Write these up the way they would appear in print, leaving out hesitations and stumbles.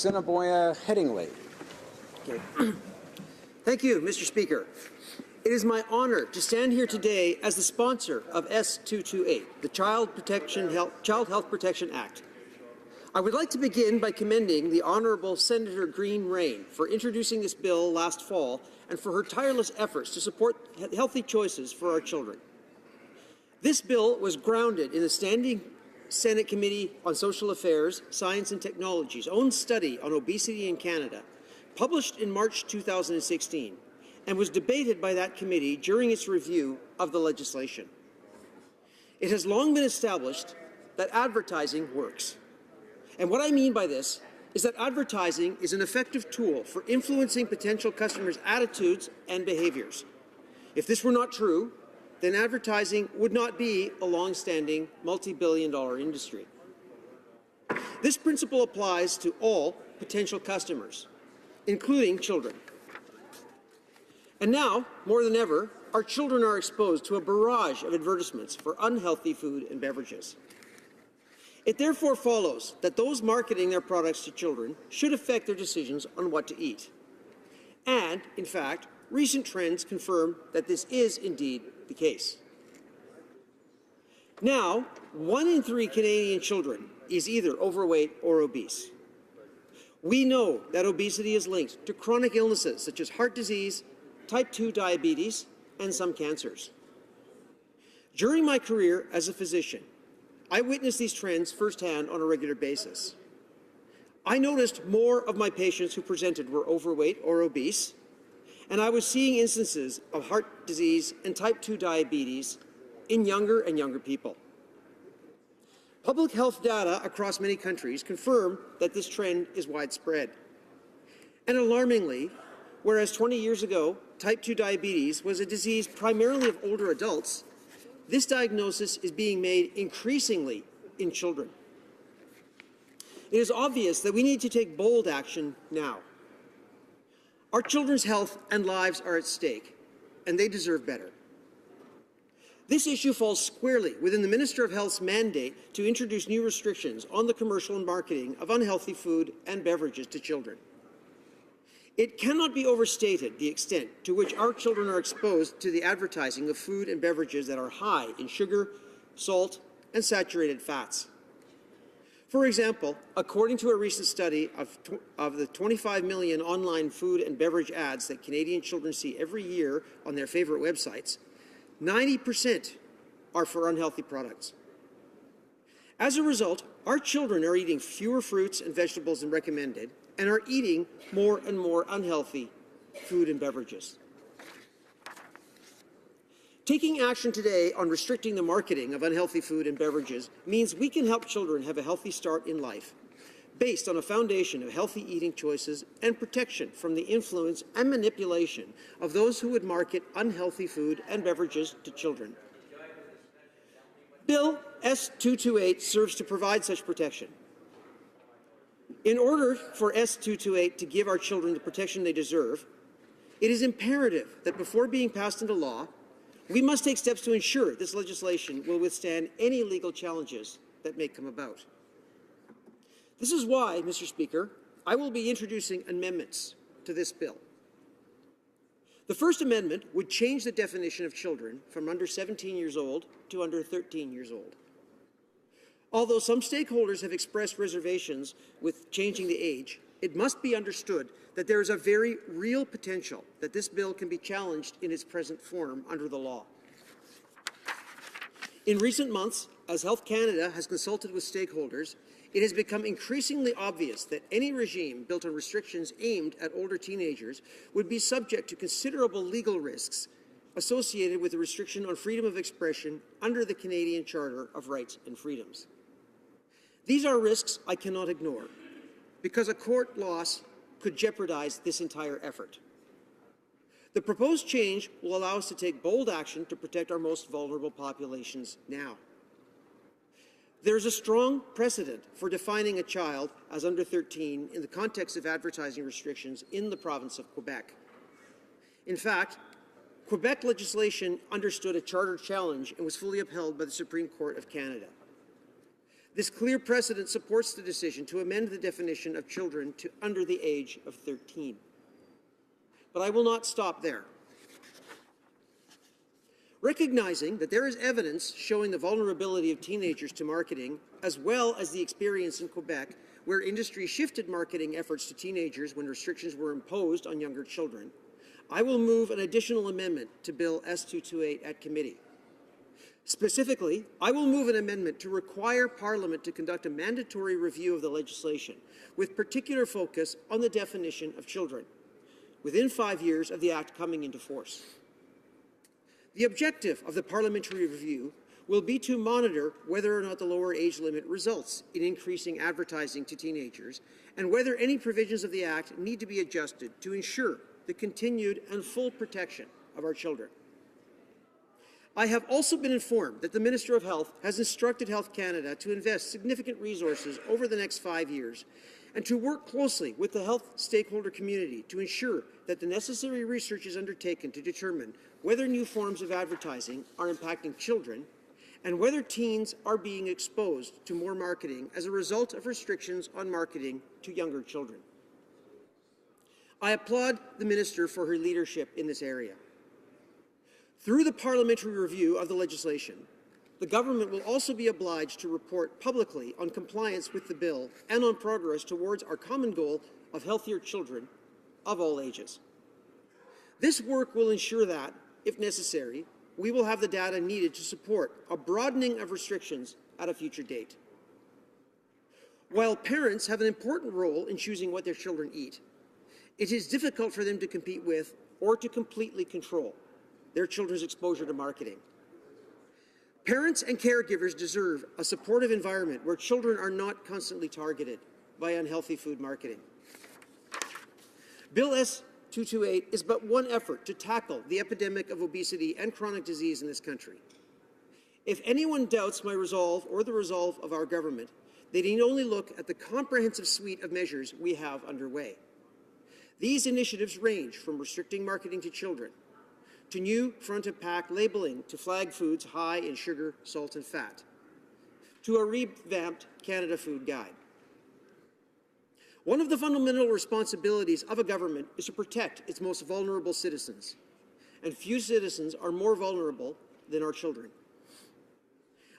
James-Assiniboia-Headingley. Okay. Thank you, Mr. Speaker. It is my honor to stand here today as the sponsor of S-228, the Child Health Protection Act. I would like to begin by commending the Honourable Senator Green-Rain for introducing this bill last fall and for her tireless efforts to support healthy choices for our children. This bill was grounded in the Standing Senate Committee on Social Affairs, Science and Technology's own study on obesity in Canada, published in March 2016, and was debated by that committee during its review of the legislation. It has long been established that advertising works. And what I mean by this is that advertising is an effective tool for influencing potential customers' attitudes and behaviors. If this were not true, then advertising would not be a long-standing, multi-billion-dollar industry. This principle applies to all potential customers, including children. And now, more than ever, our children are exposed to a barrage of advertisements for unhealthy food and beverages. It therefore follows that those marketing their products to children should affect their decisions on what to eat. And, in fact, recent trends confirm that this is indeed the case. Now, 1 in 3 Canadian children is either overweight or obese. We know that obesity is linked to chronic illnesses such as heart disease, type 2 diabetes, and some cancers. During my career as a physician, I witnessed these trends firsthand on a regular basis. I noticed more of my patients who presented were overweight or obese, and I was seeing instances of heart disease and type 2 diabetes in younger and younger people. Public health data across many countries confirm that this trend is widespread. And alarmingly, whereas 20 years ago, type 2 diabetes was a disease primarily of older adults, this diagnosis is being made increasingly in children. It is obvious that we need to take bold action now. Our children's health and lives are at stake, and they deserve better. This issue falls squarely within the Minister of Health's mandate to introduce new restrictions on the commercial and marketing of unhealthy food and beverages to children. It cannot be overstated the extent to which our children are exposed to the advertising of food and beverages that are high in sugar, salt, and saturated fats. For example, according to a recent study of the 25 million online food and beverage ads that Canadian children see every year on their favorite websites, 90% are for unhealthy products. As a result, our children are eating fewer fruits and vegetables than recommended and are eating more and more unhealthy food and beverages. Taking action today on restricting the marketing of unhealthy food and beverages means we can help children have a healthy start in life, based on a foundation of healthy eating choices and protection from the influence and manipulation of those who would market unhealthy food and beverages to children. Bill S-228 serves to provide such protection. In order for S-228 to give our children the protection they deserve, it is imperative that before being passed into law, we must take steps to ensure this legislation will withstand any legal challenges that may come about. This is why, Mr. Speaker, I will be introducing amendments to this bill. The first amendment would change the definition of children from under 17 years old to under 13 years old. Although some stakeholders have expressed reservations with changing the age, it must be understood that there is a very real potential that this bill can be challenged in its present form under the law. In recent months, as Health Canada has consulted with stakeholders, it has become increasingly obvious that any regime built on restrictions aimed at older teenagers would be subject to considerable legal risks associated with the restriction on freedom of expression under the Canadian Charter of Rights and Freedoms. These are risks I cannot ignore, because a court loss could jeopardize this entire effort. The proposed change will allow us to take bold action to protect our most vulnerable populations now. There is a strong precedent for defining a child as under 13 in the context of advertising restrictions in the province of Quebec. In fact, Quebec legislation understood a charter challenge and was fully upheld by the Supreme Court of Canada. This clear precedent supports the decision to amend the definition of children to under the age of 13. But I will not stop there. Recognizing that there is evidence showing the vulnerability of teenagers to marketing, as well as the experience in Quebec where industry shifted marketing efforts to teenagers when restrictions were imposed on younger children, I will move an additional amendment to Bill S-228 at committee. Specifically, I will move an amendment to require Parliament to conduct a mandatory review of the legislation with particular focus on the definition of children within 5 years of the Act coming into force. The objective of the parliamentary review will be to monitor whether or not the lower age limit results in increasing advertising to teenagers and whether any provisions of the Act need to be adjusted to ensure the continued and full protection of our children. I have also been informed that the Minister of Health has instructed Health Canada to invest significant resources over the next 5 years and to work closely with the health stakeholder community to ensure that the necessary research is undertaken to determine whether new forms of advertising are impacting children and whether teens are being exposed to more marketing as a result of restrictions on marketing to younger children. I applaud the Minister for her leadership in this area. Through the parliamentary review of the legislation, the government will also be obliged to report publicly on compliance with the bill and on progress towards our common goal of healthier children of all ages. This work will ensure that, if necessary, we will have the data needed to support a broadening of restrictions at a future date. While parents have an important role in choosing what their children eat, it is difficult for them to compete with or to completely control their children's exposure to marketing. Parents and caregivers deserve a supportive environment where children are not constantly targeted by unhealthy food marketing. Bill S-228 is but one effort to tackle the epidemic of obesity and chronic disease in this country. If anyone doubts my resolve or the resolve of our government, they need only look at the comprehensive suite of measures we have underway. These initiatives range from restricting marketing to children, to new front-of-pack labeling to flag foods high in sugar, salt and fat, to a revamped Canada Food Guide. One of the fundamental responsibilities of a government is to protect its most vulnerable citizens, and few citizens are more vulnerable than our children.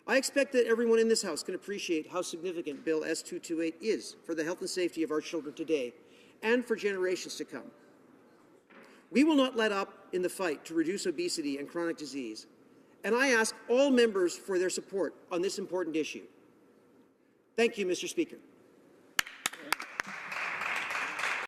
I expect that everyone in this House can appreciate how significant Bill S-228 is for the health and safety of our children today and for generations to come. We will not let up in the fight to reduce obesity and chronic disease, and I ask all members for their support on this important issue. Thank you, Mr. Speaker.